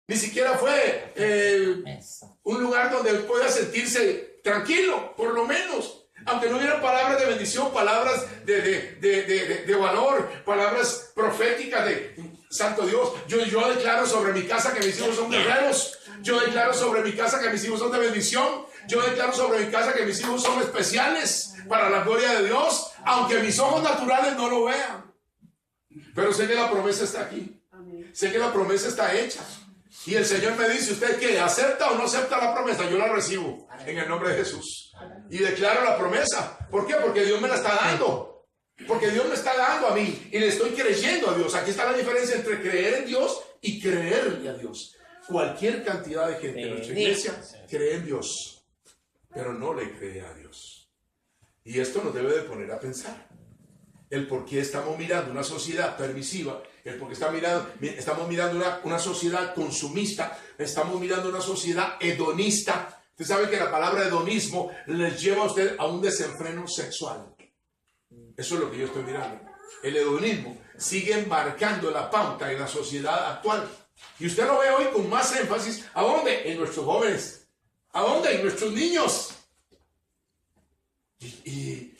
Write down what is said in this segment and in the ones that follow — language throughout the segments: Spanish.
Ni siquiera fue un lugar donde él pueda sentirse tranquilo, por lo menos. Aunque no hubiera palabras de bendición, palabras de valor, palabras proféticas de Santo Dios. Yo declaro sobre mi casa que mis hijos son guerreros. Yo declaro sobre mi casa que mis hijos son de bendición. Yo declaro sobre mi casa que mis hijos son especiales para la gloria de Dios, aunque mis ojos naturales no lo vean. Pero sé que la promesa está aquí. Sé que la promesa está hecha. Y el Señor me dice, ¿usted qué? ¿Acepta o no acepta la promesa? Yo la recibo en el nombre de Jesús. Y declaro la promesa. ¿Por qué? Porque Dios me la está dando. Porque Dios me está dando a mí. Y le estoy creyendo a Dios. Aquí está la diferencia entre creer en Dios y creerle a Dios. Cualquier cantidad de gente en nuestra iglesia cree en Dios, pero no le cree a Dios. Y esto nos debe de poner a pensar. El por qué estamos mirando una sociedad permisiva, el por qué estamos mirando una sociedad consumista, estamos mirando una sociedad hedonista. Usted sabe que la palabra hedonismo les lleva a usted a un desenfreno sexual. Eso es lo que yo estoy mirando. El hedonismo sigue marcando la pauta en la sociedad actual. Y usted lo ve hoy con más énfasis. ¿A dónde? En nuestros jóvenes. ¿A dónde? En nuestros niños. Y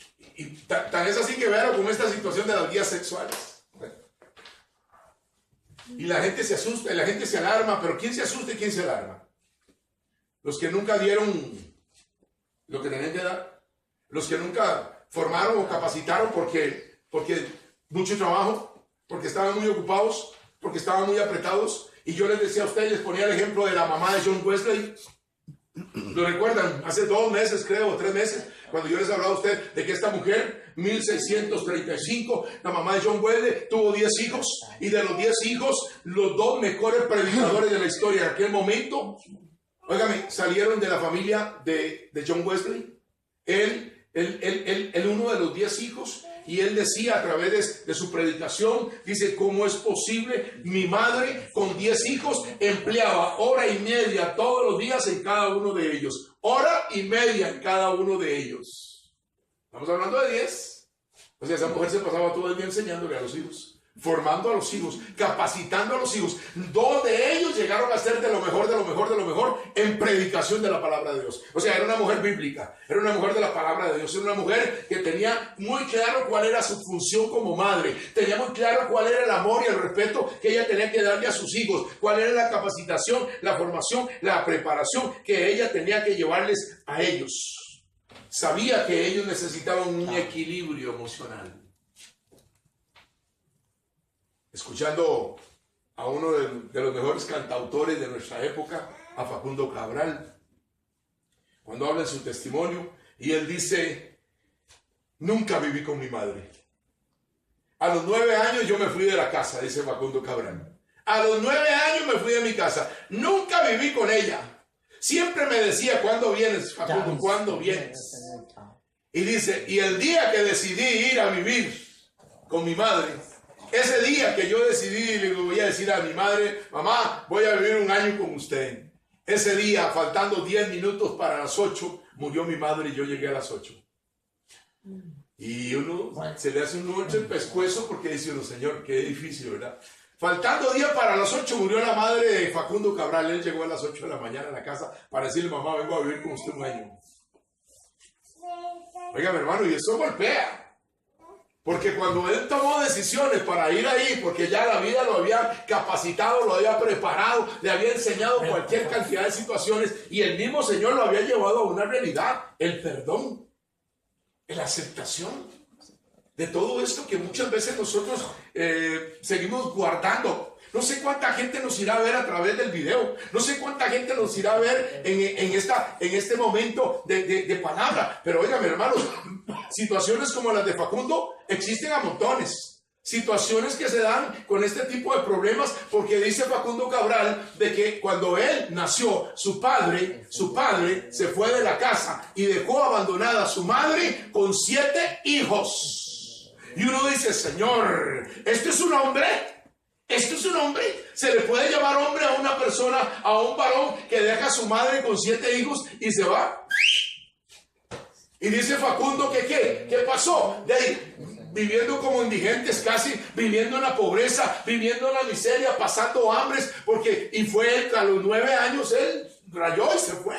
tan es así que vean con esta situación de las guías sexuales. Y la gente se asusta, y la gente se alarma. Pero ¿quién se asusta y quién se alarma? Los que nunca dieron lo que tenían que dar. Los que nunca formaron o capacitaron porque mucho trabajo, porque estaban muy ocupados, porque estaban muy apretados. Y yo les decía a ustedes, les ponía el ejemplo de la mamá de John Wesley. ¿Lo recuerdan? Hace 2 meses, creo, 3 meses, cuando yo les hablaba a ustedes de que esta mujer, 1635, la mamá de John Wesley, tuvo 10 hijos. Y de los 10 hijos, los 2 mejores predicadores de la historia en aquel momento, óigame, salieron de la familia de John Wesley. Él uno de los 10 hijos. Y él decía a través de su predicación, dice, ¿cómo es posible? Mi madre con 10 hijos empleaba 1:30 todos los días en cada uno de ellos. 1:30 en cada uno de ellos. Estamos hablando de 10. O sea, esa mujer se pasaba todo el día enseñándole a los hijos, formando a los hijos, capacitando a los hijos. 2 de ellos llegaron a ser de lo mejor, de lo mejor, de lo mejor en predicación de la palabra de Dios. O sea, era una mujer bíblica, era una mujer de la palabra de Dios, era una mujer que tenía muy claro cuál era su función como madre, tenía muy claro cuál era el amor y el respeto que ella tenía que darle a sus hijos, cuál era la capacitación, la formación, la preparación que ella tenía que llevarles a ellos. Sabía que ellos necesitaban un equilibrio emocional. Escuchando a uno de los mejores cantautores de nuestra época, a Facundo Cabral, cuando habla en su testimonio, y él dice, nunca viví con mi madre. A los 9 años yo me fui de la casa, dice Facundo Cabral. A los 9 años me fui de mi casa. Nunca viví con ella. Siempre me decía, ¿cuándo vienes, Facundo? ¿Cuándo vienes? Y dice, y el día que decidí ir a vivir con mi madre, ese día que yo decidí, le voy a decir a mi madre, mamá, voy a vivir 1 año con usted. Ese día, faltando 10 minutos para las 8, murió mi madre y yo llegué a las 8. Y uno se le hace un nudo entre el pescuezo porque dice uno, Señor, qué difícil, ¿verdad? Faltando 10 para las 8, murió la madre de Facundo Cabral. Él llegó a las 8 de la mañana a la casa para decirle, mamá, vengo a vivir con usted 1 año. Oiga, mi hermano, y eso golpea. Porque cuando él tomó decisiones para ir ahí, porque ya la vida lo había capacitado, lo había preparado, le había enseñado cualquier cantidad de situaciones, y el mismo Señor lo había llevado a una realidad, el perdón, la aceptación de todo esto que muchas veces nosotros seguimos guardando. No sé cuánta gente nos irá a ver a través del video. No sé cuánta gente nos irá a ver en este momento de palabra. Pero oigan, hermanos, situaciones como las de Facundo existen a montones. Situaciones que se dan con este tipo de problemas, porque dice Facundo Cabral de que cuando él nació, su padre se fue de la casa y dejó abandonada a su madre con 7 hijos. Y uno dice, Señor, ¿esto es un hombre? ¿Esto es un hombre? ¿Se le puede llamar hombre a una persona, a un varón que deja a su madre con 7 hijos y se va? Y dice Facundo que ¿qué pasó? De ahí, viviendo como indigentes, casi viviendo en la pobreza, viviendo en la miseria, pasando hambres, y fue él, a los 9 años, él rayó y se fue.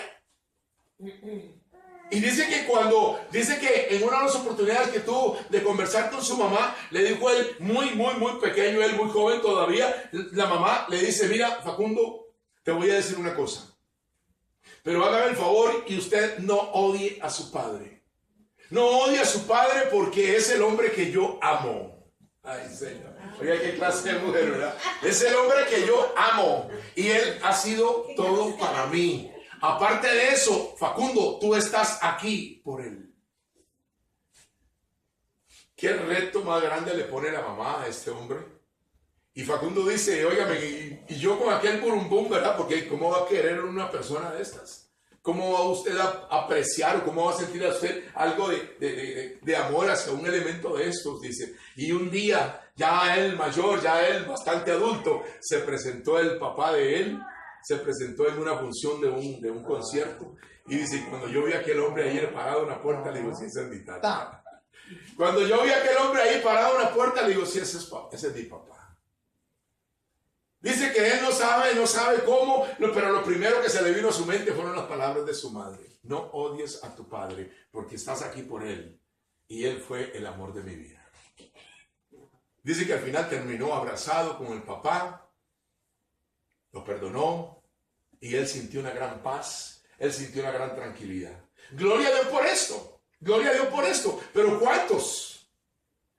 Y dice que en una de las oportunidades que tuvo de conversar con su mamá, le dijo él, muy pequeño, él muy joven todavía, la mamá le dice, mira, Facundo, te voy a decir una cosa, pero hágame el favor y usted no odie a su padre. No odie a su padre porque es el hombre que yo amo. Ay, Señor. Oiga, qué clase de mujer, ¿verdad? Es el hombre que yo amo y él ha sido todo para mí. Aparte de eso, Facundo, tú estás aquí por él. ¿Qué reto más grande le pone la mamá a este hombre? Y Facundo dice, óigame, y yo con aquel burumbum, ¿verdad? Porque ¿cómo va a querer una persona de estas? ¿Cómo va usted a apreciar o cómo va a sentir a usted algo de amor hacia un elemento de estos? Dice, y un día, ya él mayor, ya él bastante adulto, se presentó el papá de él, se presentó en una función de un concierto, y dice, cuando yo vi a aquel hombre ayer parado en la puerta, le digo, sí, ese es mi tata. Cuando yo vi a aquel hombre ahí parado en la puerta, le digo, sí, ese es mi papá. Dice que él no sabe cómo, pero lo primero que se le vino a su mente fueron las palabras de su madre. No odies a tu padre, porque estás aquí por él, y él fue el amor de mi vida. Dice que al final terminó abrazado con el papá, lo perdonó, y él sintió una gran paz, él sintió una gran tranquilidad. Gloria a Dios por esto, gloria a Dios por esto, pero ¿cuántos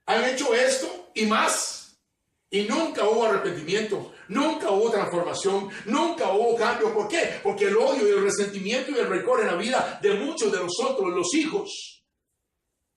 han hecho esto y más? Y nunca hubo arrepentimiento, nunca hubo transformación, nunca hubo cambio. ¿Por qué? Porque el odio y el resentimiento y el rencor en la vida de muchos de nosotros, los hijos,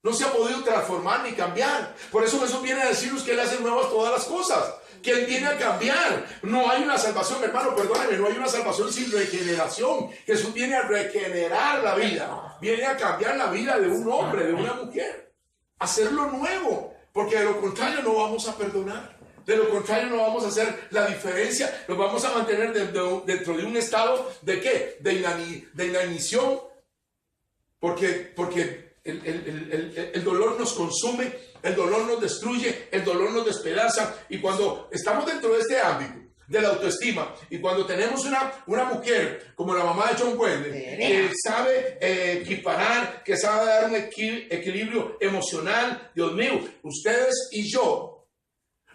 no se ha podido transformar ni cambiar. Por eso Jesús viene a decirnos que Él hace nuevas todas las cosas, que Él viene a cambiar. No hay una salvación, hermano, perdónenme, no hay una salvación sin regeneración. Jesús viene a regenerar la vida, viene a cambiar la vida de un hombre, de una mujer, hacerlo nuevo, porque de lo contrario no vamos a perdonar. De lo contrario, no vamos a hacer la diferencia, nos vamos a mantener dentro de un estado de ¿qué? De inanición, porque el dolor nos consume, el dolor nos destruye, el dolor nos despedaza. Y cuando estamos dentro de este ámbito de la autoestima, y cuando tenemos una mujer como la mamá de John Wesley, que sabe equiparar, que sabe dar un equilibrio emocional, Dios mío, ustedes y yo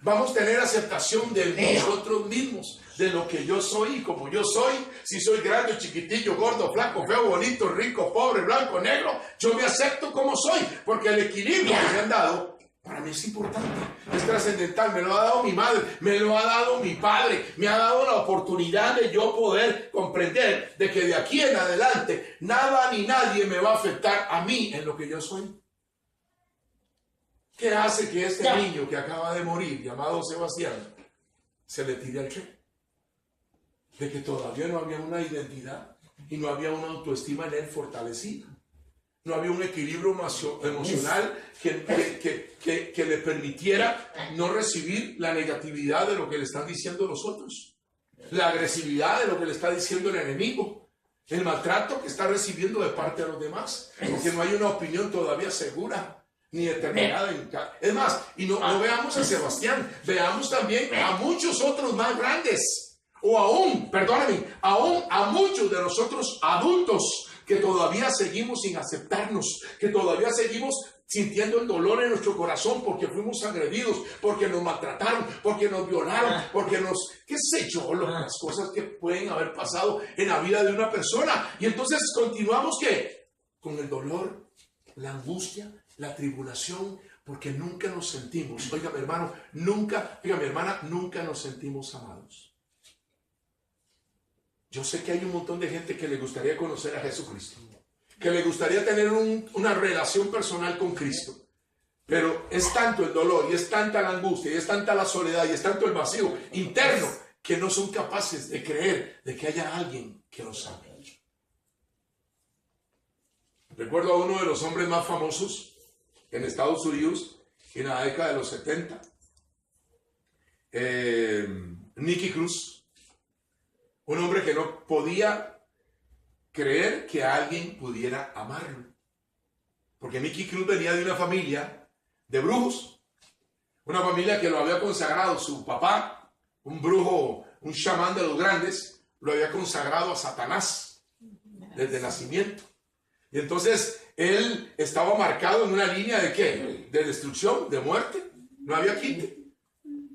vamos a tener aceptación de nosotros mismos, de lo que yo soy y como yo soy. Si soy grande, chiquitillo, gordo, flaco, feo, bonito, rico, pobre, blanco, negro, yo me acepto como soy, porque el equilibrio que me han dado, para mí es importante, es trascendental. Me lo ha dado mi madre, me lo ha dado mi padre, me ha dado la oportunidad de yo poder comprender de que de aquí en adelante nada ni nadie me va a afectar a mí en lo que yo soy. ¿Qué hace que este niño que acaba de morir, llamado Sebastián, se le tire al tren? De que todavía no había una identidad y no había una autoestima en él fortalecida. No había un equilibrio emocional que le permitiera no recibir la negatividad de lo que le están diciendo los otros, la agresividad de lo que le está diciendo el enemigo, el maltrato que está recibiendo de parte de los demás, porque no hay una opinión todavía segura ni determinada. Es más, y no veamos a Sebastián, veamos también a muchos otros más grandes, o aún, perdóname, aún a muchos de nosotros adultos que todavía seguimos sin aceptarnos, que todavía seguimos sintiendo el dolor en nuestro corazón porque fuimos agredidos, porque nos maltrataron, porque nos violaron, porque qué sé yo, las cosas que pueden haber pasado en la vida de una persona. Y entonces continuamos, ¿qué? Con el dolor, la angustia, la tribulación, porque nunca nos sentimos, oiga mi hermano, nunca, oiga mi hermana, nunca nos sentimos amados. Yo sé que hay un montón de gente que le gustaría conocer a Jesucristo, que le gustaría tener una relación personal con Cristo, pero es tanto el dolor y es tanta la angustia y es tanta la soledad y es tanto el vacío interno que no son capaces de creer de que haya alguien que los ame. Recuerdo a uno de los hombres más famosos en Estados Unidos en la década de los 70, Nicky Cruz, un hombre que no podía creer que alguien pudiera amarlo, porque Nicky Cruz venía de una familia de brujos. Una familia que lo había consagrado su papá, un brujo, un chamán de los grandes, lo había consagrado a Satanás desde nacimiento. Y entonces él estaba marcado en una línea de ¿qué? De destrucción, de muerte. No había quite.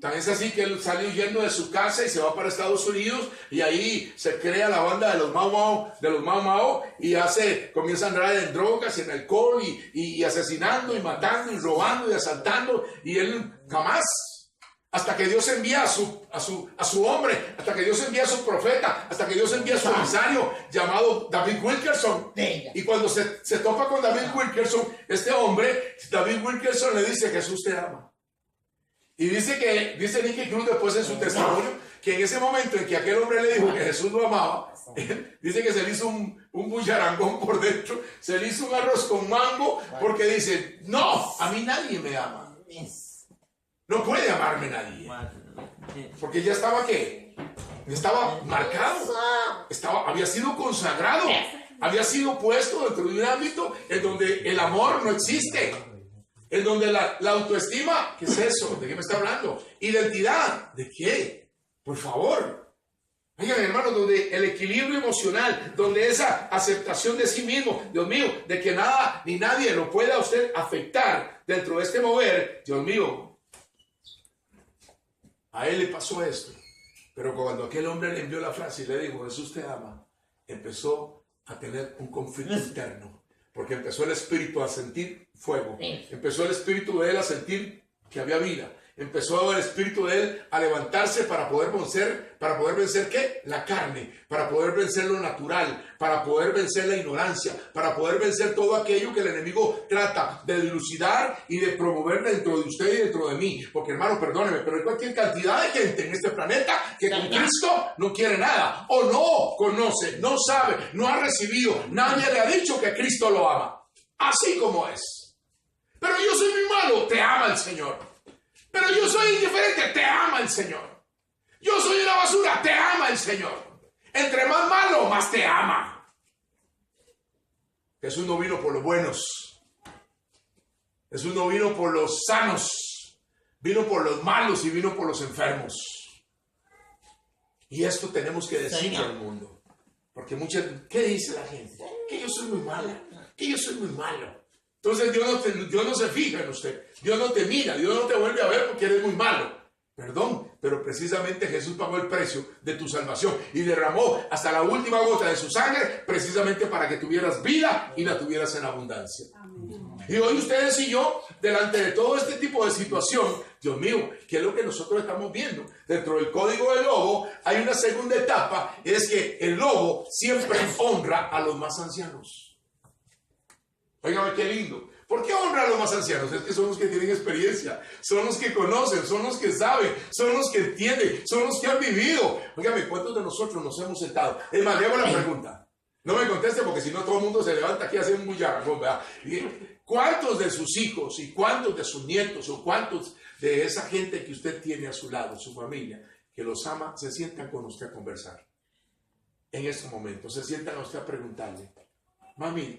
Tan es así que él sale huyendo de su casa y se va para Estados Unidos, y ahí se crea la banda de los Mau Mau, y comienza a andar en drogas, en alcohol, y asesinando, y matando, y robando, y asaltando, y él jamás, hasta que Dios envía a su hombre, hasta que Dios envía a su profeta, hasta que Dios envía a su emisario llamado David Wilkerson. Y cuando se topa con David Wilkerson, este hombre, David Wilkerson le dice: Jesús te ama. Y dice Nicky Cruz después en su testimonio, que en ese momento en que aquel hombre le dijo que Jesús lo amaba, dice que se le hizo un bullarangón por dentro, se le hizo un arroz con mango, porque dice: no, a mí nadie me ama. No puede amarme nadie. Porque ya estaba ¿qué? Estaba marcado, había sido consagrado, había sido puesto dentro de un ámbito en donde el amor no existe. En donde la autoestima, ¿qué es eso? ¿De qué me está hablando? Identidad, ¿de qué? Por favor. Oigan, hermanos, donde el equilibrio emocional, donde esa aceptación de sí mismo, Dios mío, de que nada ni nadie lo pueda a usted afectar dentro de este mover, Dios mío, a él le pasó esto. Pero cuando aquel hombre le envió la frase y le dijo: Jesús te ama, empezó a tener un conflicto interno. Porque empezó el espíritu a sentir fuego. Empezó el espíritu de él a sentir que había vida. Empezó el espíritu de él a levantarse para poder vencer ¿qué? La carne, para poder vencer lo natural, para poder vencer la ignorancia, para poder vencer todo aquello que el enemigo trata de dilucidar y de promover dentro de usted y dentro de mí. Porque, hermano, perdóneme, pero hay cualquier cantidad de gente en este planeta que con Cristo no quiere nada, o no conoce, no sabe, no ha recibido, nadie le ha dicho que Cristo lo ama, así como es. Pero yo soy muy malo, te ama el Señor. Pero yo soy indiferente, te ama el Señor. Yo soy una basura, te ama el Señor. Entre más malo, más te ama. Jesús no vino por los buenos. Jesús no vino por los sanos. Vino por los malos y vino por los enfermos. Y esto tenemos que decirle al mundo. Porque ¿qué dice la gente? Que yo soy muy mala, que yo soy muy malo. Entonces Dios no se fija en usted, Dios no te mira, Dios no te vuelve a ver porque eres muy malo. Perdón, pero precisamente Jesús pagó el precio de tu salvación y derramó hasta la última gota de su sangre precisamente para que tuvieras vida y la tuvieras en abundancia. Amén. Y hoy ustedes y yo, delante de todo este tipo de situación, Dios mío, ¿qué es lo que nosotros estamos viendo? Dentro del código del lobo hay una segunda etapa, es que el lobo siempre honra a los más ancianos. Óigame qué lindo. ¿Por qué honra a los más ancianos? Es que son los que tienen experiencia, son los que conocen, son los que saben, son los que entienden, son los que han vivido. Óigame, ¿cuántos de nosotros nos hemos sentado? Es más, le hago la pregunta. No me conteste porque si no todo el mundo se levanta aquí a hacer un bullarangón, ¿verdad? ¿Cuántos de sus hijos y cuántos de sus nietos o cuántos de esa gente que usted tiene a su lado, su familia, que los ama, se sientan con usted a conversar? En estos momentos, se sientan a usted a preguntarle: mami,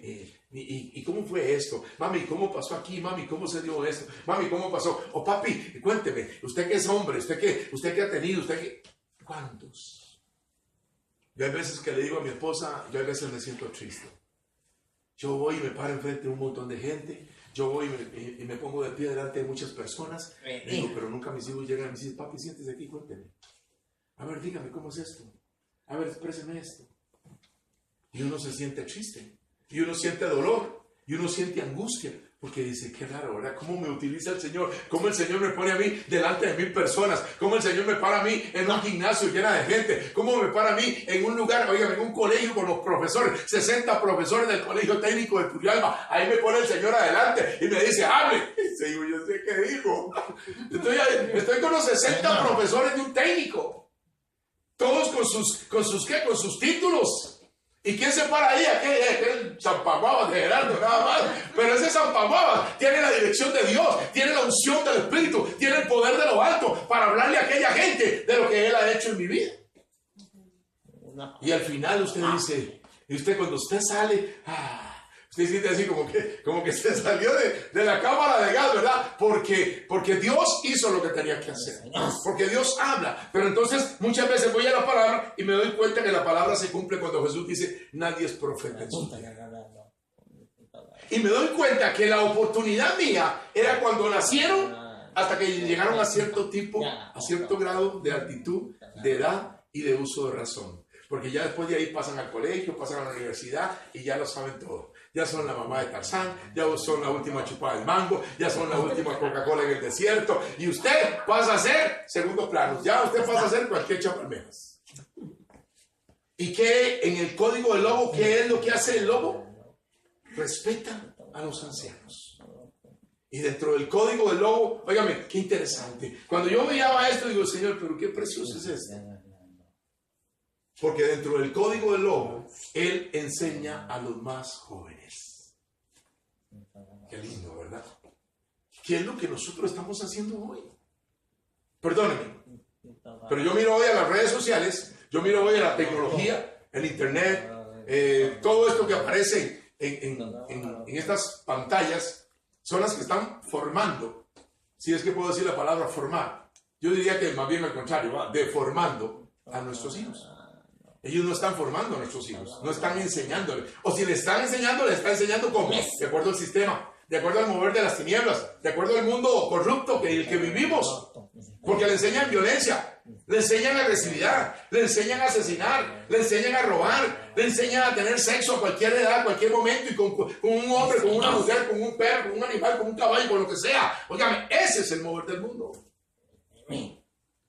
¿y cómo fue esto? Mami, ¿cómo pasó aquí? Mami, ¿cómo se dio esto? Mami, ¿cómo pasó? O papi, cuénteme, usted que es hombre, usted que ha tenido, ¿cuántos? Yo hay veces que le digo a mi esposa, yo a veces me siento triste. Yo voy y me paro enfrente de un montón de gente, yo voy y me pongo de pie delante de muchas personas, digo, pero nunca mis hijos llegan y me dicen: papi, siéntese aquí, cuénteme. A ver, dígame, ¿cómo es esto? A ver, expréseme esto. Y uno se siente triste. Y uno siente dolor, y uno siente angustia, porque dice: qué raro, ¿verdad? ¿Cómo me utiliza el Señor? ¿Cómo el Señor me pone a mí delante de 1000 personas? ¿Cómo el Señor me para a mí en un gimnasio lleno de gente? ¿Cómo me para a mí en un lugar, oigan, en un colegio con los profesores, 60 profesores del Colegio Técnico de Turrialba? Ahí me pone el Señor adelante y me dice: hable. Y digo, yo sé qué dijo. Estoy con los 60 profesores de un técnico, todos con sus títulos. ¿Y quién se para ahí? Aquel Zampaguabas de Gerardo, nada más. Pero ese Zampaguabas tiene la dirección de Dios, tiene la unción del Espíritu, tiene el poder de lo alto para hablarle a aquella gente de lo que Él ha hecho en mi vida. Y al final usted dice, y usted cuando usted sale, Usted siente así como que se salió de la cámara de gas, ¿verdad? Porque Dios hizo lo que tenía que hacer. Porque Dios habla. Pero entonces muchas veces voy a la palabra y me doy cuenta que la palabra se cumple cuando Jesús dice, nadie es profeta en su tierra. Y me doy cuenta que la oportunidad mía era cuando nacieron hasta que llegaron a cierto tipo, a cierto grado de altitud, de edad y de uso de razón. Porque ya después de ahí pasan al colegio, pasan a la universidad y ya lo saben todo. Ya son la mamá de Tarzán, ya son la última chupada del mango, ya son la última Coca-Cola en el desierto. Y usted pasa a ser segundo plano. Ya usted pasa a ser cualquier chapalmejas. ¿Y qué en el código del lobo? ¿Qué es lo que hace el lobo? Respeta a los ancianos. Y dentro del código del lobo, óigame, qué interesante. Cuando yo veía esto, digo, Señor, pero qué precioso es esto. Porque dentro del código del lobo, Él enseña a los más jóvenes. Qué lindo, ¿verdad? ¿Qué es lo que nosotros estamos haciendo hoy? Perdónenme, pero yo miro hoy a las redes sociales, yo miro hoy a la tecnología, el internet, todo esto que aparece en estas pantallas, son las que están formando, si es que puedo decir la palabra formar. Yo diría que más bien al contrario, va deformando a nuestros hijos. Ellos no están formando a nuestros hijos, no están enseñándoles. O si le están enseñando ¿cómo? De acuerdo al sistema, de acuerdo al mover de las tinieblas, de acuerdo al mundo corrupto en el que vivimos. Porque le enseñan violencia, le enseñan agresividad, le enseñan a asesinar, le enseñan a robar, le enseñan a tener sexo a cualquier edad, a cualquier momento, y con un hombre, con una mujer, con un perro, con un animal, con un caballo, con lo que sea. Óigame, ese es el mover del mundo.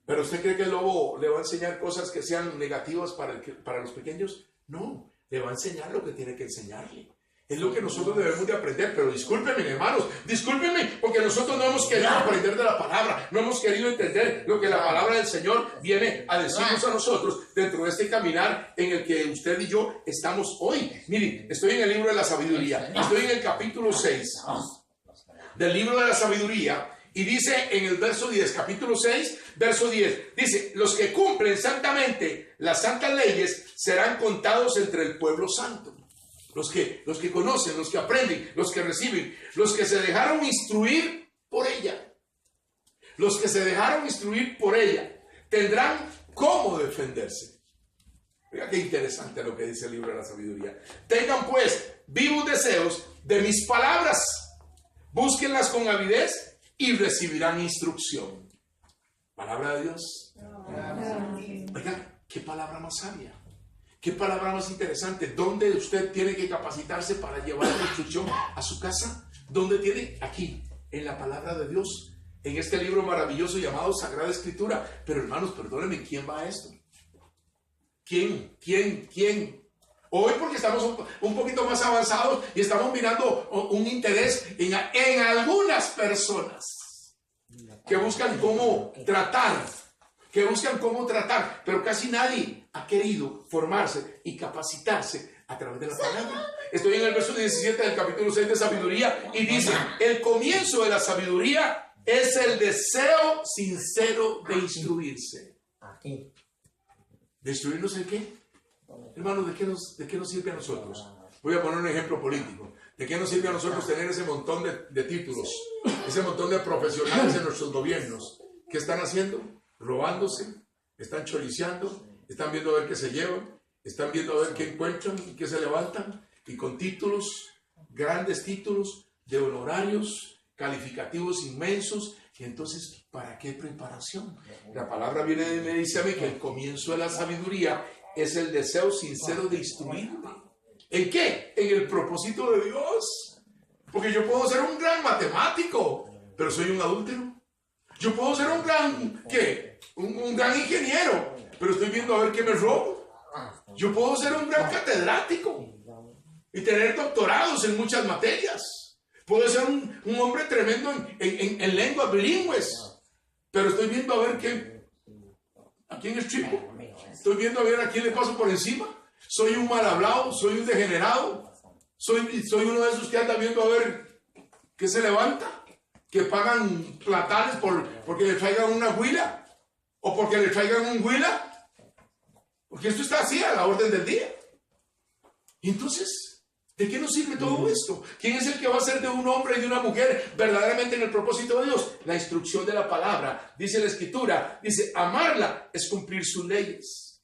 ¿Pero usted cree que el lobo le va a enseñar cosas que sean negativas para los pequeños? No, le va a enseñar lo que tiene que enseñarle. Es lo que nosotros debemos de aprender. Pero discúlpenme, hermanos, discúlpenme, porque nosotros no hemos querido aprender de la palabra, no hemos querido entender lo que la palabra del Señor viene a decirnos a nosotros dentro de este caminar en el que usted y yo estamos hoy. Miren, estoy en el libro de la sabiduría, estoy en el capítulo 6 del libro de la sabiduría. Y dice en el verso 10, capítulo 6, verso 10, dice, los que cumplen santamente las santas leyes serán contados entre el pueblo santo. Los que conocen, los que aprenden, los que reciben, los que se dejaron instruir por ella. Los que se dejaron instruir por ella tendrán cómo defenderse. Mira qué interesante lo que dice el libro de la sabiduría. Tengan pues vivos deseos de mis palabras, búsquenlas con avidez y recibirán instrucción. Palabra de Dios. Oiga, qué palabra más sabia, qué palabra más interesante. ¿Dónde usted tiene que capacitarse para llevar la instrucción a su casa? ¿Dónde tiene? Aquí, en la palabra de Dios, en este libro maravilloso llamado Sagrada Escritura. Pero hermanos, perdónenme, ¿quién va a esto? ¿Quién? Hoy, porque estamos un poquito más avanzados y estamos mirando un interés en algunas personas que buscan cómo tratar, pero casi nadie ha querido formarse y capacitarse a través de la palabra. Estoy en el verso 17 del capítulo 6 de sabiduría y dice, el comienzo de la sabiduría es el deseo sincero de instruirse. ¿De instruirnos en qué? Hermanos, ¿de qué nos sirve a nosotros? Voy a poner un ejemplo político. ¿De qué nos sirve a nosotros tener ese montón de títulos, ese montón de profesionales en nuestros gobiernos? ¿Qué están haciendo? Robándose, están choriceando, están viendo a ver qué se llevan, están viendo a ver qué encuentran y qué se levantan, y con títulos, grandes títulos de honorarios, calificativos inmensos. Y entonces, ¿para qué preparación? La palabra viene y me dice a mí que el comienzo de la sabiduría es el deseo sincero de instruirme. ¿En qué? En el propósito de Dios. Porque yo puedo ser un gran matemático, pero soy un adúltero. Yo puedo ser un gran, ¿qué? Un gran ingeniero, pero estoy viendo a ver qué me robo. Yo puedo ser un gran catedrático y tener doctorados en muchas materias. Puedo ser un hombre tremendo en lenguas bilingües, pero estoy viendo a ver a quién estripo. Estoy viendo a ver a quién le paso por encima. Soy un mal hablado, soy un degenerado. Soy uno de esos que anda viendo a ver qué se levanta, que pagan platanes porque le traigan una huila o porque le traigan un huila. Porque esto está así a la orden del día. Y entonces, ¿De qué nos sirve todo esto? ¿Quién es el que va a ser de un hombre y de una mujer verdaderamente en el propósito de Dios? La instrucción de la palabra. Dice la Escritura, dice, amarla es cumplir sus leyes.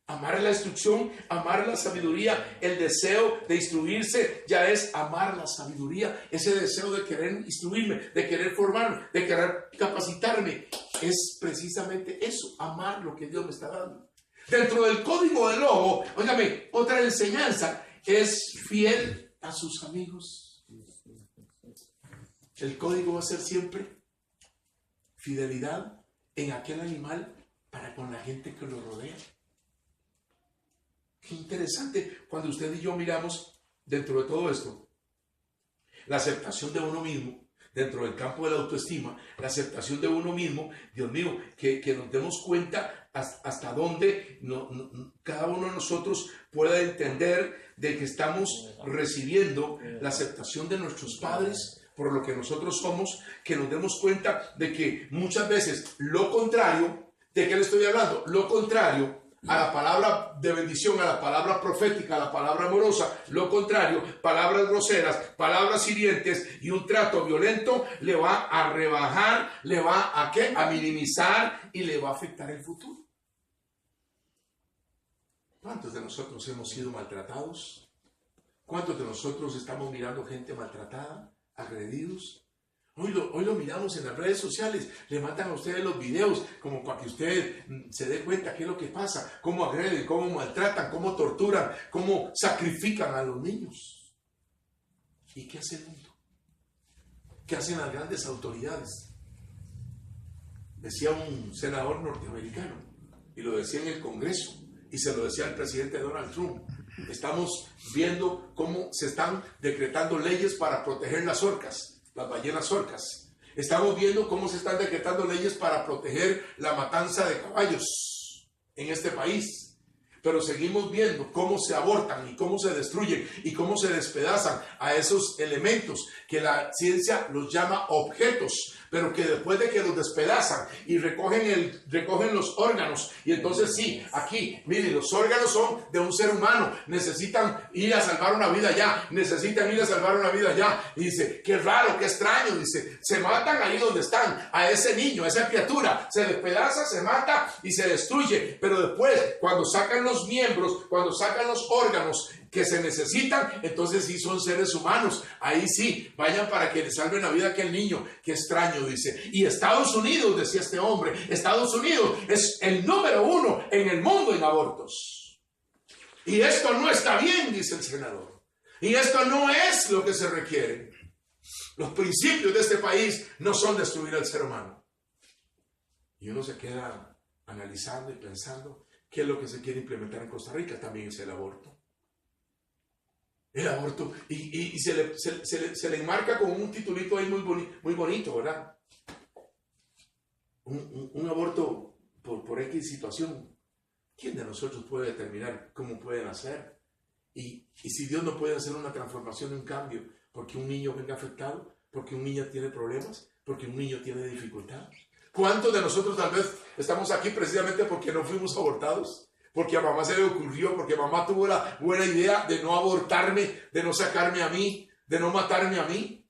Amar la instrucción, amar la sabiduría, el deseo de instruirse ya es amar la sabiduría. Ese deseo de querer instruirme, de querer formarme, de querer capacitarme, es precisamente eso, amar lo que Dios me está dando. Dentro del código del lobo, óigame, otra enseñanza es fiel a sus amigos. El código va a ser siempre fidelidad en aquel animal para con la gente que lo rodea. Qué interesante cuando usted y yo miramos dentro de todo esto la aceptación de uno mismo, dentro del campo de la autoestima, la aceptación de uno mismo. Dios mío, que nos demos cuenta hasta dónde cada uno de nosotros pueda entender de que estamos recibiendo la aceptación de nuestros padres por lo que nosotros somos, que nos demos cuenta de que muchas veces lo contrario, ¿de qué le estoy hablando? Lo contrario a la palabra de bendición, a la palabra profética, a la palabra amorosa, lo contrario, palabras groseras, palabras hirientes y un trato violento le va a rebajar, le va a ¿qué? A minimizar y le va a afectar el futuro. ¿Cuántos de nosotros hemos sido maltratados? ¿Cuántos de nosotros estamos mirando gente maltratada, agredidos? Hoy lo miramos en las redes sociales, le mandan a ustedes los videos como para que usted se dé cuenta qué es lo que pasa, cómo agreden, cómo maltratan, cómo torturan, cómo sacrifican a los niños. ¿Y qué hace el mundo? ¿Qué hacen las grandes autoridades? Decía un senador norteamericano, y lo decía en el Congreso, y se lo decía al presidente Donald Trump. Estamos viendo cómo se están decretando leyes para proteger las orcas, las ballenas orcas. Estamos viendo cómo se están decretando leyes para proteger la matanza de caballos en este país. Pero seguimos viendo cómo se abortan y cómo se destruyen y cómo se despedazan a esos elementos que la ciencia los llama objetos, pero que después de que los despedazan y recogen los órganos, y entonces sí, aquí, miren, los órganos son de un ser humano, necesitan ir a salvar una vida ya, necesitan ir a salvar una vida ya, y dice, qué raro, qué extraño, dice, se matan ahí donde están, a ese niño, a esa criatura, se despedaza, se mata y se destruye, pero después, cuando sacan los miembros, cuando sacan los órganos que se necesitan, entonces sí son seres humanos. Ahí sí, vayan para que le salven la vida a aquel niño. Qué extraño, dice. Y Estados Unidos, decía este hombre, Estados Unidos es el número 1 en el mundo en abortos. Y esto no está bien, dice el senador. Y esto no es lo que se requiere. Los principios de este país no son destruir al ser humano. Y uno se queda analizando y pensando qué es lo que se quiere implementar en Costa Rica. También es el aborto. El aborto, y se le enmarca con un titulito ahí muy bonito, ¿verdad? Un aborto por X situación. ¿Quién de nosotros puede determinar cómo pueden hacer? Y si Dios no puede hacer una transformación, un cambio, porque un niño venga afectado, porque un niño tiene problemas, porque un niño tiene dificultad. ¿Cuántos de nosotros tal vez estamos aquí precisamente porque no fuimos abortados? Porque a mamá se le ocurrió, porque mamá tuvo la buena idea de no abortarme, de no sacarme a mí, de no matarme a mí.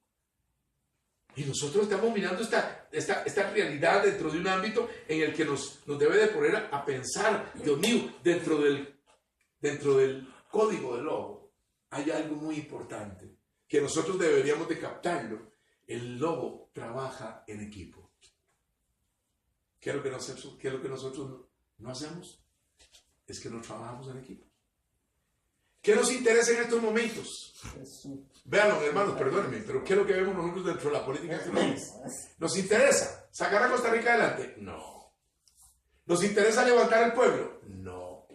Y nosotros estamos mirando esta realidad dentro de un ámbito en el que nos debe de poner a pensar, Dios mío, dentro del código del lobo hay algo muy importante que nosotros deberíamos de captarlo. El lobo trabaja en equipo. ¿Qué es lo que nosotros no hacemos? Es que no trabajamos en equipo. ¿Qué nos interesa en estos momentos? Véanlo, hermanos, perdónenme, pero ¿qué es lo que vemos nosotros dentro de la política de este país? ¿Nos interesa sacar a Costa Rica adelante? No. ¿Nos interesa levantar el pueblo? No.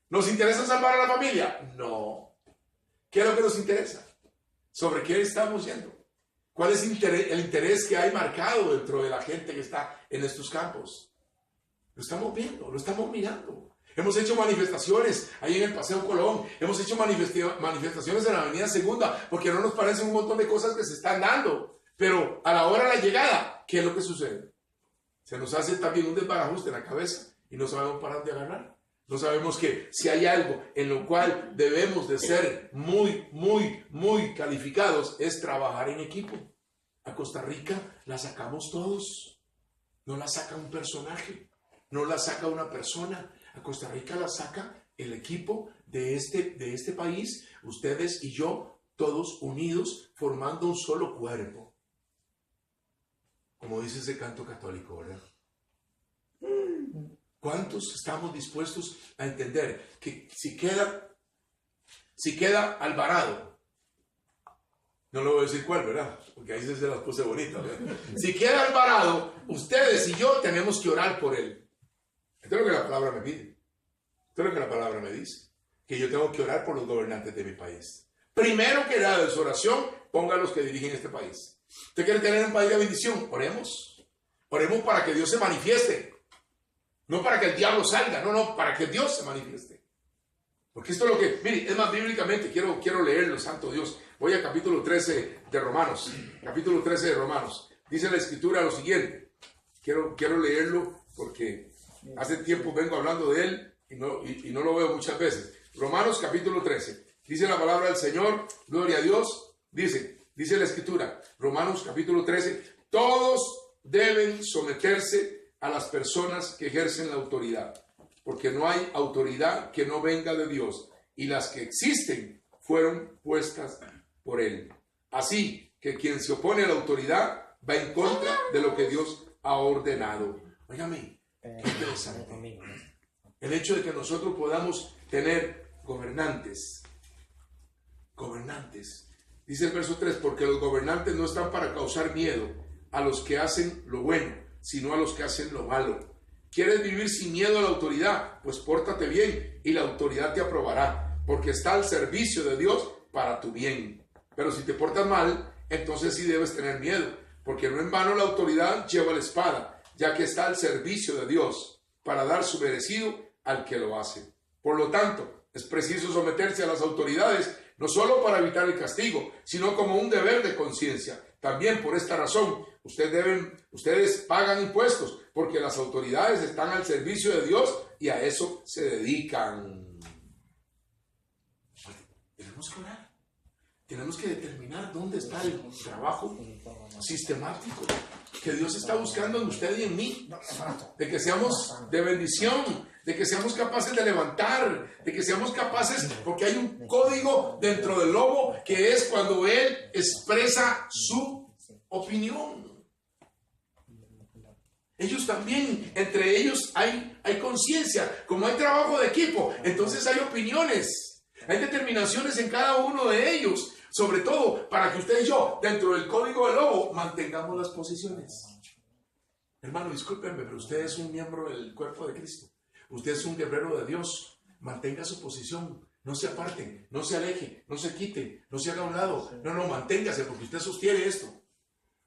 ¿Nos interesa salvar a la familia? No. ¿Qué es lo que nos interesa? ¿Sobre qué estamos yendo? ¿Cuál es el interés que hay marcado dentro de la gente que está en estos campos? Lo estamos viendo, lo estamos mirando. Hemos hecho manifestaciones ahí en el Paseo Colón, hemos hecho manifestaciones en la Avenida Segunda, porque no nos parecen un montón de cosas que se están dando. Pero a la hora de la llegada, ¿qué es lo que sucede? Se nos hace también un desbarajuste en la cabeza y no sabemos para dónde agarrar. No sabemos que si hay algo en lo cual debemos de ser muy calificados, es trabajar en equipo. A Costa Rica la sacamos todos. No la saca un personaje, no la saca una persona. A Costa Rica la saca el equipo de este país, ustedes y yo, todos unidos, formando un solo cuerpo. Como dice ese canto católico, ¿verdad? ¿Cuántos estamos dispuestos a entender que si queda Alvarado, no le voy a decir cuál, ¿verdad? Porque ahí se las puse bonitas, ¿verdad? Si queda Alvarado, ustedes y yo tenemos que orar por él. Esto es lo que la palabra me pide. Esto es lo que la palabra me dice. Que yo tengo que orar por los gobernantes de mi país. Primero que nada, de su oración, ponga a los que dirigen este país. ¿Usted quiere tener un país de bendición? Oremos. Oremos para que Dios se manifieste. No para que el diablo salga, no, para que Dios se manifieste. Porque esto es lo que, mire, es más bíblicamente, quiero leerlo, santo Dios. Voy a capítulo 13 de Romanos. Capítulo 13 de Romanos. Dice la escritura lo siguiente. Quiero leerlo porque hace tiempo vengo hablando de él y no lo veo muchas veces. Romanos capítulo 13. Dice la palabra del Señor, gloria a Dios. Dice la escritura, Romanos capítulo 13. Todos deben someterse a las personas que ejercen la autoridad, porque no hay autoridad que no venga de Dios, y las que existen fueron puestas por Él. Así que quien se opone a la autoridad va en contra de lo que Dios ha ordenado. Óigame, qué interesante. El hecho de que nosotros podamos tener gobernantes. Dice el verso 3, porque los gobernantes no están para causar miedo a los que hacen lo bueno, sino a los que hacen lo malo. ¿Quieres vivir sin miedo a la autoridad? Pues pórtate bien y la autoridad te aprobará, porque está al servicio de Dios para tu bien. Pero si te portas mal, entonces sí debes tener miedo, porque no en vano la autoridad lleva la espada, ya que está al servicio de Dios para dar su merecido al que lo hace. Por lo tanto, es preciso someterse a las autoridades, no solo para evitar el castigo, sino como un deber de conciencia. También por esta razón, ustedes pagan impuestos, porque las autoridades están al servicio de Dios y a eso se dedican. Tenemos que orar. Tenemos que determinar dónde está el trabajo sistemático que Dios está buscando en usted y en mí. De que seamos de bendición, de que seamos capaces de levantar, de que seamos capaces, porque hay un código dentro del lobo que es cuando él expresa su opinión. Ellos también, entre ellos hay conciencia, como hay trabajo de equipo, entonces hay opiniones, hay determinaciones en cada uno de ellos, sobre todo para que usted y yo, dentro del código del lobo, mantengamos las posiciones. Hermano, discúlpenme, pero usted es un miembro del cuerpo de Cristo, usted es un guerrero de Dios, mantenga su posición, no se aparte, no se aleje, no se quite, no se haga a un lado, no, manténgase, porque usted sostiene esto,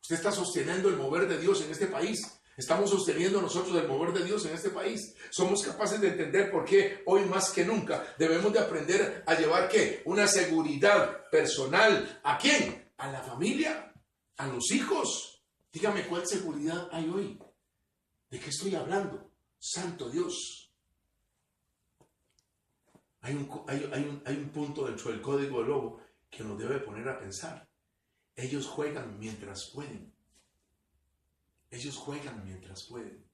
usted está sosteniendo el mover de Dios en este país. Estamos sosteniendo nosotros el mover de Dios en este país. Somos capaces de entender por qué hoy más que nunca debemos de aprender a llevar ¿qué? Una seguridad personal. ¿A quién? A la familia, a los hijos. Dígame cuál seguridad hay hoy. ¿De qué estoy hablando? Santo Dios. Hay un punto dentro del código del lobo que nos debe poner a pensar. Ellos juegan mientras pueden. Ellos juegan mientras pueden.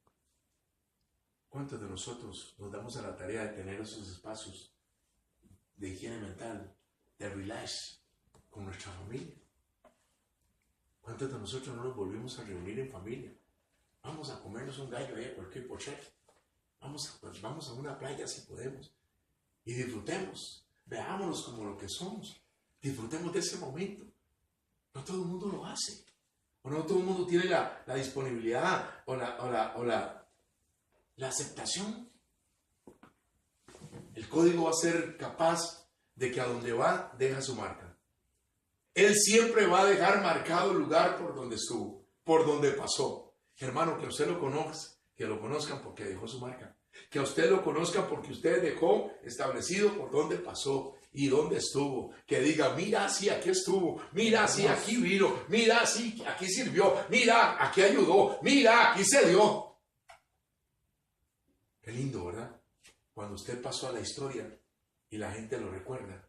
¿Cuántos de nosotros nos damos a la tarea de tener esos espacios de higiene mental, de relax con nuestra familia? ¿Cuántos de nosotros no nos volvimos a reunir en familia? Vamos a comernos un gallo ahí a cualquier pochete. Vamos a una playa si podemos. Y disfrutemos. Veámonos como lo que somos. Disfrutemos de ese momento. No todo el mundo lo hace. O no todo el mundo tiene la disponibilidad o la aceptación. El código va a ser capaz de que a donde va, deja su marca. Él siempre va a dejar marcado el lugar por donde estuvo, por donde pasó. Hermano, que usted lo conozca, que lo conozcan porque dejó su marca. Que a usted lo conozcan porque usted dejó establecido por dónde pasó y dónde estuvo. Que diga, mira, sí, aquí estuvo. Mira, sí, aquí vino. Mira, sí, aquí sirvió. Mira, aquí ayudó. Mira, aquí se dio. Qué lindo, ¿verdad? cuando usted pasó a la historia y la gente lo recuerda,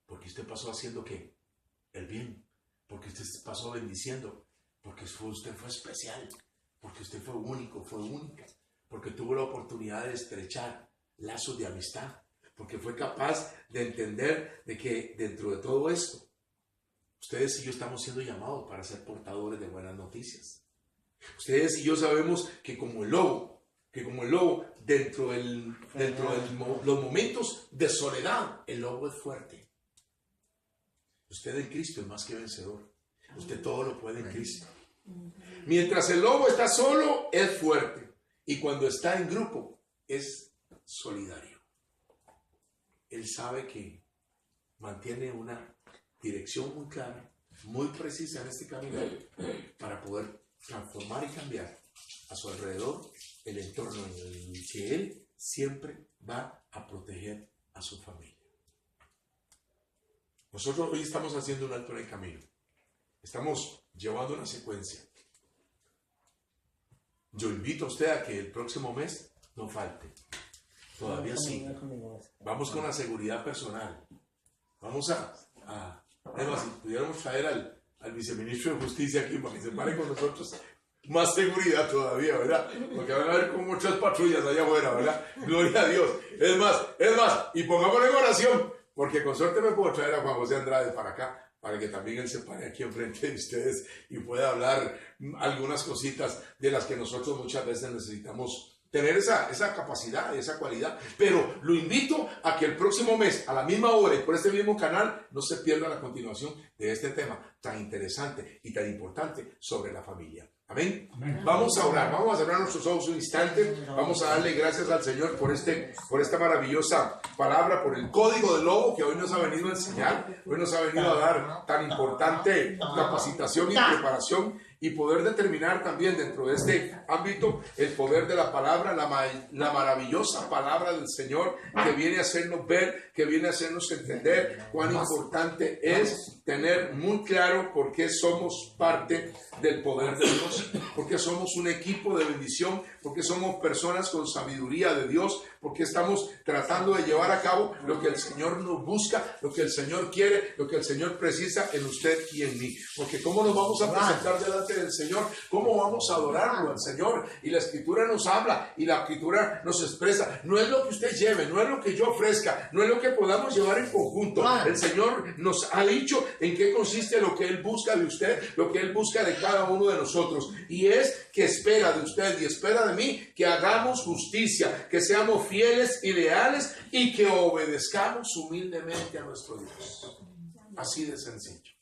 porque usted pasó haciendo ¿qué? El bien, porque usted pasó bendiciendo, porque usted fue especial, porque usted fue único, fue única, porque tuvo la oportunidad de estrechar lazos de amistad, porque fue capaz de entender de que dentro de todo esto, ustedes y yo estamos siendo llamados para ser portadores de buenas noticias. Ustedes y yo sabemos que como el lobo, dentro de los momentos de soledad, el lobo es fuerte. Usted en Cristo es más que vencedor. Usted todo lo puede en Cristo. Mientras el lobo está solo, es fuerte. Y cuando está en grupo, es solidario. Él sabe que mantiene una dirección muy clara, muy precisa en este camino para poder transformar y cambiar a su alrededor el entorno en el que él siempre va a proteger a su familia. Nosotros hoy estamos haciendo un alto en el camino. Estamos llevando una secuencia. Yo invito a usted a que el próximo mes no falte. Todavía sí. Vamos con la seguridad personal. Vamos además, si pudiéramos traer al viceministro de Justicia aquí para que se pare con nosotros, más seguridad todavía, ¿verdad? Porque van a haber como muchas patrullas allá afuera, ¿verdad? Gloria a Dios. Es más, y pongámoslo en oración, porque con suerte me puedo traer a Juan José Andrade para acá, para que también él se pare aquí enfrente de ustedes y pueda hablar algunas cositas de las que nosotros muchas veces necesitamos tener esa capacidad, esa cualidad. Pero lo invito a que el próximo mes, a la misma hora y por este mismo canal, no se pierda la continuación de este tema tan interesante y tan importante sobre la familia. Amén. Amén. Vamos a orar, vamos a cerrar nuestros ojos un instante, vamos a darle gracias al Señor por esta maravillosa palabra, por el código del lobo que hoy nos ha venido a enseñar, hoy nos ha venido a dar tan importante capacitación y preparación y poder determinar también dentro de este ámbito el poder de la palabra, la maravillosa palabra del Señor que viene a hacernos ver, que viene a hacernos entender cuán importante es tener muy claro por qué somos parte del poder de Dios, porque somos un equipo de bendición, porque somos personas con sabiduría de Dios, porque estamos tratando de llevar a cabo lo que el Señor nos busca, lo que el Señor quiere, lo que el Señor precisa en usted y en mí. Porque ¿cómo nos vamos a presentar delante del Señor? ¿Cómo vamos a adorarlo al Señor? Y la Escritura nos habla y la Escritura nos expresa. No es lo que usted lleve, no es lo que yo ofrezca, no es lo que podamos llevar en conjunto. El Señor nos ha dicho en qué consiste lo que Él busca de usted, lo que Él busca de cada uno de nosotros. Y es que espera de usted y espera de mí que hagamos justicia, que seamos fieles y leales y que obedezcamos humildemente a nuestro Dios. Así de sencillo.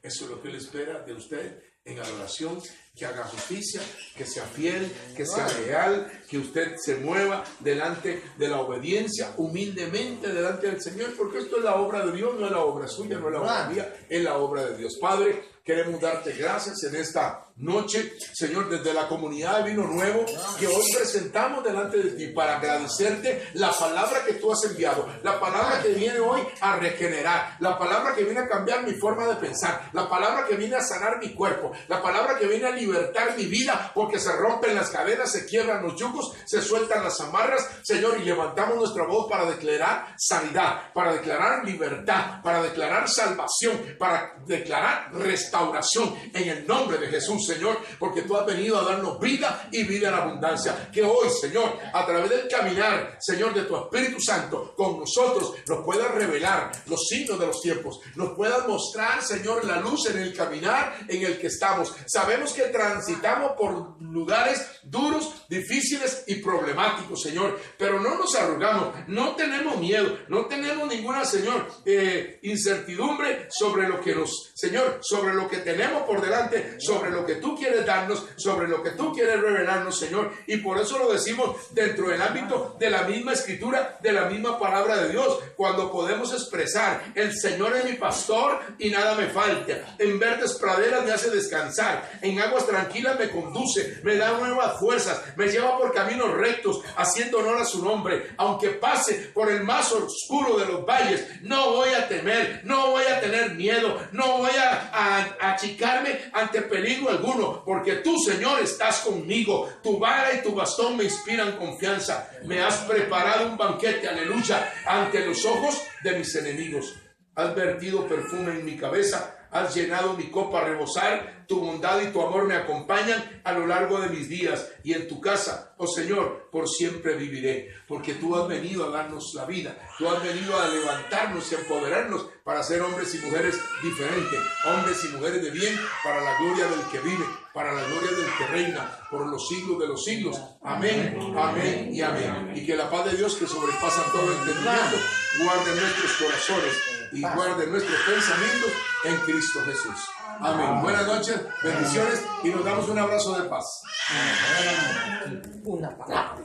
Eso es lo que Él espera de usted en adoración, que haga justicia, que sea fiel, que sea leal, que usted se mueva delante de la obediencia, humildemente delante del Señor, porque esto es la obra de Dios, no es la obra suya, no es la obra mía, es la obra de Dios. Padre, queremos darte gracias en esta noche, Señor, desde la comunidad de Vino Nuevo, que hoy presentamos delante de ti para agradecerte la palabra que tú has enviado, la palabra que viene hoy a regenerar, la palabra que viene a cambiar mi forma de pensar, la palabra que viene a sanar mi cuerpo, la palabra que viene a libertar mi vida, porque se rompen las cadenas, se quiebran los yucos, se sueltan las amarras, Señor, y levantamos nuestra voz para declarar sanidad, para declarar libertad, para declarar salvación, para declarar restauración en el nombre de Jesús, Señor, porque tú has venido a darnos vida y vida en abundancia. Que hoy, Señor, a través del caminar, Señor, de tu Espíritu Santo con nosotros, nos puedas revelar los signos de los tiempos, nos puedas mostrar, Señor, la luz en el caminar en el que estamos. Sabemos que transitamos por lugares duros, difíciles y problemáticos, Señor, pero no nos arrugamos, no tenemos miedo, no tenemos ninguna, Señor, incertidumbre sobre lo que Señor, sobre lo que tenemos por delante, sobre lo que tú quieres darnos, sobre lo que tú quieres revelarnos, Señor, y por eso lo decimos dentro del ámbito de la misma Escritura, de la misma palabra de Dios, cuando podemos expresar: el Señor es mi pastor y nada me falta, en verdes praderas me hace descansar, en aguas tranquilas me conduce, me da nuevas fuerzas, me lleva por caminos rectos, haciendo honor a su nombre. Aunque pase por el más oscuro de los valles, no voy a temer, no voy a tener miedo, no voy a achicarme ante peligro alguno, alguno, porque tú, Señor, estás conmigo. Tu vara y tu bastón me inspiran confianza. Me has preparado un banquete, aleluya, ante los ojos de mis enemigos. Has vertido perfume en mi cabeza. Has llenado mi copa a rebosar. Tu bondad y tu amor me acompañan a lo largo de mis días. Y en tu casa, oh Señor, por siempre viviré. Porque tú has venido a darnos la vida. Tú has venido a levantarnos y a empoderarnos para ser hombres y mujeres diferentes. Hombres y mujeres de bien para la gloria del que vive, para la gloria del que reina por los siglos de los siglos. Amén, amén y amén. Y que la paz de Dios, que sobrepasa todo entendimiento, guarde nuestros corazones y guarde nuestros pensamientos en Cristo Jesús. Amén. Buenas noches, bendiciones y nos damos un abrazo de paz. Una palabra.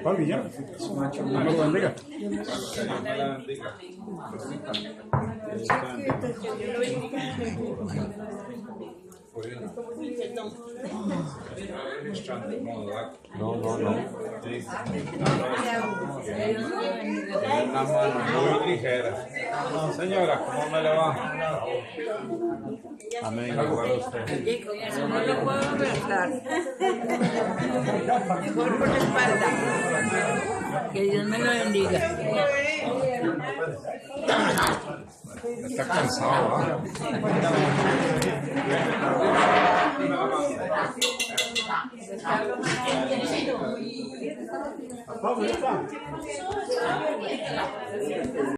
¿Cuál villano? No lo bendiga. No. Una mano muy ligera. No, señora, ¿cómo me le va? Amén. Eso no lo puedo abrazar. Mejor por la espalda. Que Dios me lo bendiga. Está cansado, ¿ah?